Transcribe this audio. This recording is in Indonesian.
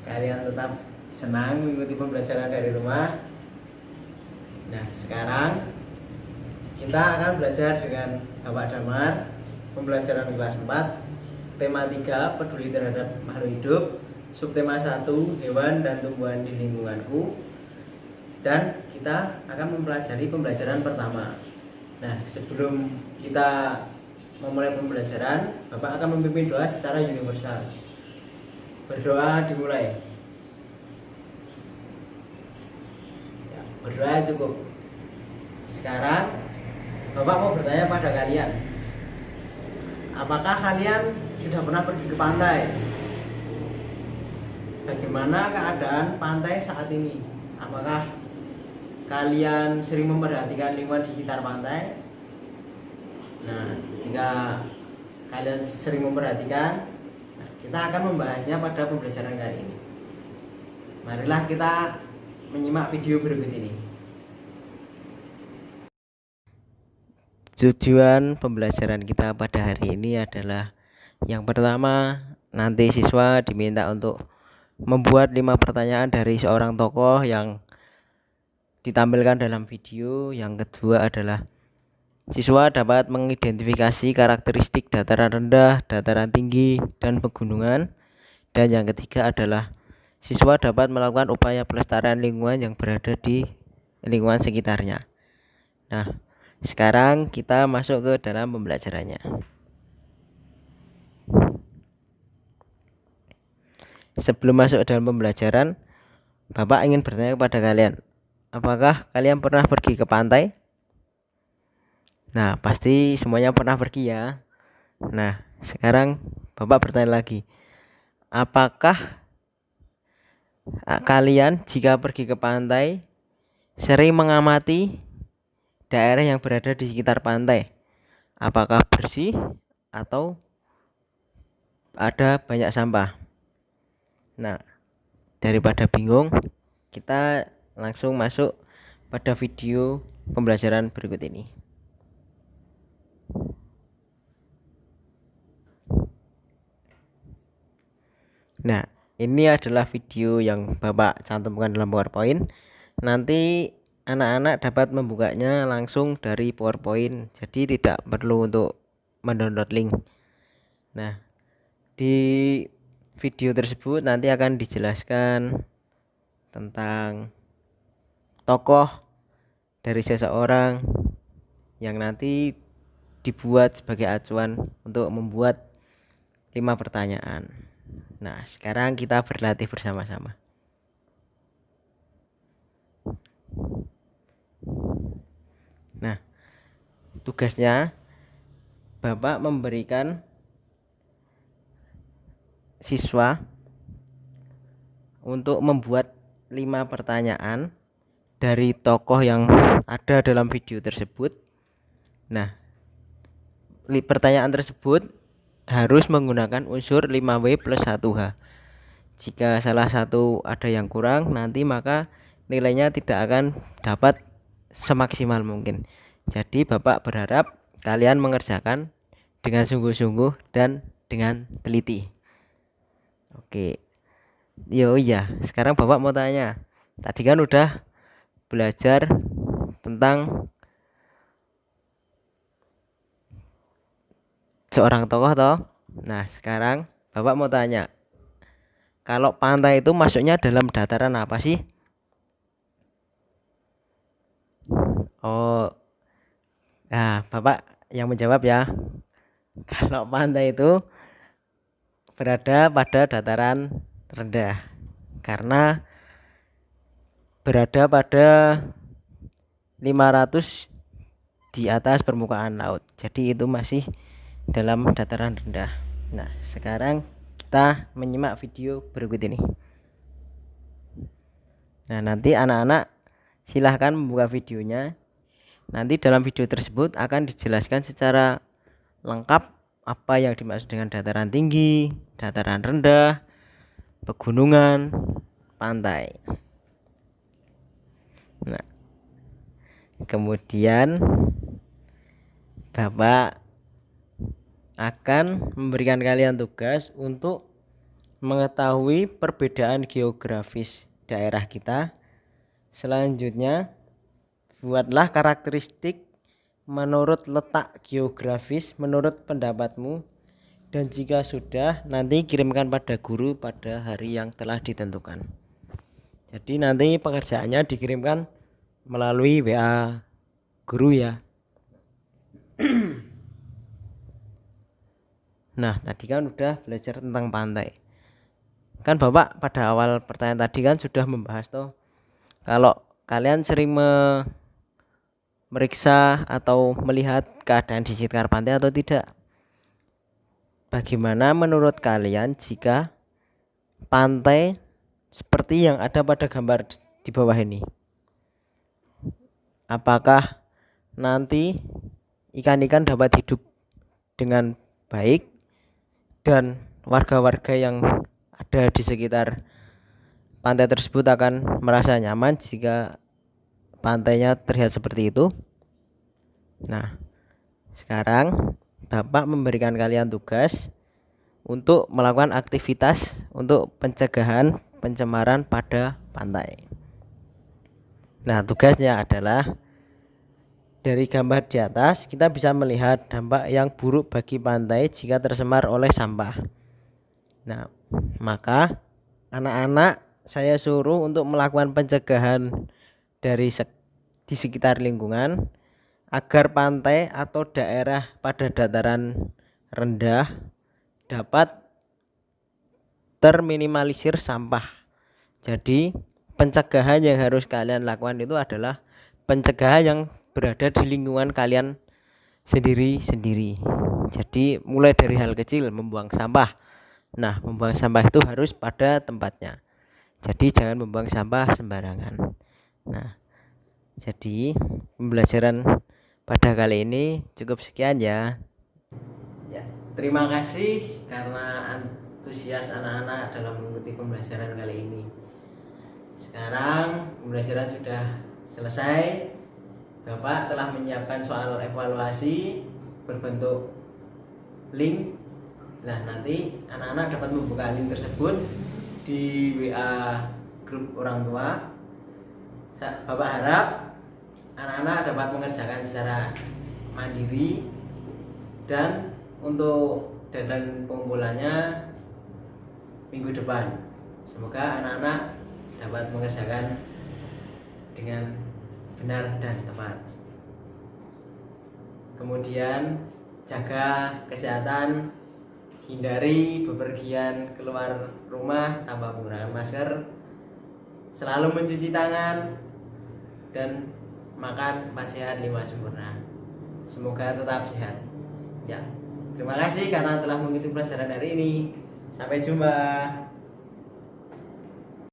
kalian tetap senang mengikuti pembelajaran dari rumah. Nah, sekarang kita akan belajar dengan Bapak Damar, pembelajaran kelas 4, tema 3, peduli terhadap makhluk hidup, subtema 1, hewan dan tumbuhan di lingkunganku. Dan kita akan mempelajari pembelajaran pertama. Nah, sebelum kita memulai pembelajaran, Bapak akan memimpin doa secara universal. Berdoa dimulai. Ya, berdoa cukup. Sekarang Bapak mau bertanya pada kalian, apakah kalian sudah pernah pergi ke pantai? Bagaimana keadaan pantai saat ini? Apakah kalian sering memperhatikan lingkungan di sekitar pantai? Nah, jika kalian sering memperhatikan, kita akan membahasnya pada pembelajaran kali ini. Marilah kita menyimak video berikut ini. Tujuan pembelajaran kita pada hari ini adalah yang pertama, nanti siswa diminta untuk membuat 5 pertanyaan dari seorang tokoh yang ditampilkan dalam video. Yang kedua adalah siswa dapat mengidentifikasi karakteristik dataran rendah, dataran tinggi, dan pegunungan. Dan yang ketiga adalah siswa dapat melakukan upaya pelestarian lingkungan yang berada di lingkungan sekitarnya. Nah, sekarang kita masuk ke dalam pembelajarannya. Sebelum masuk dalam pembelajaran, Bapak ingin bertanya kepada kalian, apakah kalian pernah pergi ke pantai? Nah, pasti semuanya pernah pergi ya. Nah, sekarang Bapak bertanya lagi, apakah kalian jika pergi ke pantai sering mengamati daerah yang berada di sekitar pantai? Apakah bersih atau ada banyak sampah? Nah, daripada bingung, kita langsung masuk pada video pembelajaran berikut ini. Nah, ini adalah video yang Bapak cantumkan dalam PowerPoint. Nanti anak-anak dapat membukanya langsung dari PowerPoint, jadi tidak perlu untuk mendownload link. Nah, di video tersebut nanti akan dijelaskan tentang tokoh dari seseorang yang nanti dibuat sebagai acuan untuk membuat 5 pertanyaan. Nah, sekarang kita berlatih bersama-sama. Nah, tugasnya Bapak memberikan siswa untuk membuat 5 pertanyaan dari tokoh yang ada dalam video tersebut. Nah, pertanyaan tersebut harus menggunakan unsur 5W plus 1H. Jika salah satu ada yang kurang, nanti maka nilainya tidak akan dapat semaksimal mungkin. Jadi Bapak berharap kalian mengerjakan dengan sungguh-sungguh dan dengan teliti. Oke. Iya, sekarang Bapak mau tanya. Tadi kan udah belajar tentang seorang tokoh toh. Nah, sekarang Bapak mau tanya, kalau pantai itu masuknya dalam dataran apa sih? Oh, nah Bapak yang menjawab ya. Kalau pantai itu berada pada dataran rendah karena berada pada 500 di atas permukaan laut. Jadi itu masih dalam dataran rendah. Nah, sekarang kita menyimak video berikut ini. Nah, nanti anak-anak silahkan membuka videonya. Nanti dalam video tersebut akan dijelaskan secara lengkap apa yang dimaksud dengan dataran tinggi, dataran rendah, pegunungan, pantai. Nah, kemudian Bapak akan memberikan kalian tugas untuk mengetahui perbedaan geografis daerah kita. Selanjutnya, buatlah karakteristik menurut letak geografis menurut pendapatmu, dan jika sudah, nanti kirimkan pada guru pada hari yang telah ditentukan. Jadi nanti pekerjaannya dikirimkan melalui WA guru ya. Nah, tadi kan udah belajar tentang pantai. Kan Bapak pada awal pertanyaan tadi kan sudah membahas tuh, kalau kalian sering meriksa atau melihat keadaan di sekitar pantai atau tidak. Bagaimana menurut kalian jika pantai seperti yang ada pada gambar di bawah ini? Apakah nanti ikan-ikan dapat hidup dengan baik dan warga-warga yang ada di sekitar pantai tersebut akan merasa nyaman jika pantainya terlihat seperti itu? Nah, sekarang Bapak memberikan kalian tugas untuk melakukan aktivitas untuk pencegahan pencemaran pada pantai. Nah, tugasnya adalah dari gambar di atas kita bisa melihat dampak yang buruk bagi pantai jika tercemar oleh sampah. Nah, maka anak-anak saya suruh untuk melakukan pencegahan di sekitar lingkungan agar pantai atau daerah pada dataran rendah dapat terminimalisir sampah. Jadi pencegahan yang harus kalian lakukan itu adalah pencegahan yang berada di lingkungan kalian sendiri-sendiri. Jadi mulai dari hal kecil, membuang sampah. Nah, membuang sampah itu harus pada tempatnya. Jadi jangan membuang sampah sembarangan. Nah, jadi pembelajaran pada kali ini cukup sekian ya. Terima kasih karena antusias anak-anak dalam mengikuti pembelajaran kali ini. Sekarang pembelajaran sudah selesai. Bapak telah menyiapkan soal evaluasi berbentuk link. Nah, nanti anak-anak dapat membuka link tersebut di WA grup orang tua. Bapak harap anak-anak dapat mengerjakan secara mandiri, dan untuk deadline pengumpulannya minggu depan. Semoga anak-anak dapat mengerjakan dengan benar dan tepat. Kemudian jaga kesehatan, hindari bepergian keluar rumah tanpa menggunakan masker, selalu mencuci tangan, dan makan 4 sehat 5 sempurna. Semoga tetap sehat ya. Terima kasih karena telah mengikuti pelajaran hari ini. Sampai jumpa.